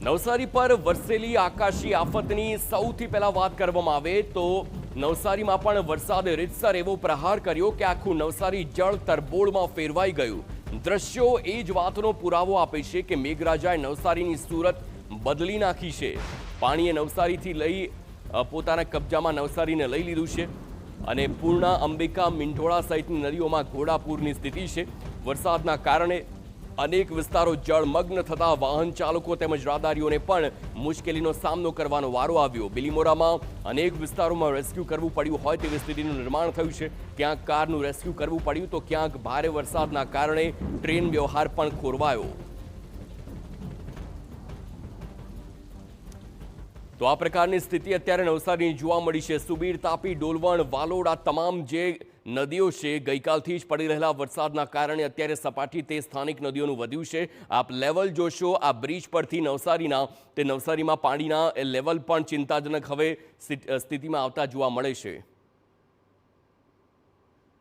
નવસારી પર વરસેલી આકાશી આફતની સૌથી પહેલા વાત કરવામાં આવે તો નવસારીમાં પણ વરસાદે રીતસર એવો પ્રહાર કર્યો કે આખું નવસારી જળ તરબોળમાં ફેરવાઈ ગયું। દ્રશ્યો એ જ વાતનો પુરાવો આપે છે કે મેઘરાજાએ નવસારીની સુરત બદલી નાખી છે। પાણીએ નવસારીથી લઈ પોતાના કબજામાં નવસારીને લઈ લીધું છે અને પૂર્ણા, અંબિકા, મીંઢોળા સહિતની નદીઓમાં ઘોડાપૂરની સ્થિતિ છે। વરસાદના કારણે અનેક વિસ્તારો જળમગ્ન થતા વાહન ચાલકો તેમજ રાહદારીઓને પણ મુશ્કેલીનો સામનો કરવાનો વારો આવ્યો। બિલીમોરામાં અનેક વિસ્તારોમાં રેસ્ક્યુ કરવું પડ્યું હોય તેવી સ્થિતિનું નિર્માણ થયું છે। ક્યાંક કારનું રેસ્ક્યુ કરવું પડ્યું તો ક્યાંક ભારે વરસાદના કારણે ટ્રેન વ્યવહાર પણ ખોરવાયો। તો આ પ્રકારની સ્થિતિ અત્યારે નવસારીની જોવા મળી છે। સુબીર, તાપી, ડોલવણ, વાલોડ આ તમામ જે નદીઓ છે ગઈકાલથી જ પડી રહેલા વરસાદના કારણે અત્યારે સપાટી તે સ્થાનિક નદીઓનું વધ્યું છે। આપ લેવલ જોશો આ બ્રિજ પરથી નવસારીમાં પાણીના લેવલ પણ ચિંતાજનક હવે સ્થિતિમાં આવતા જોવા મળે છે।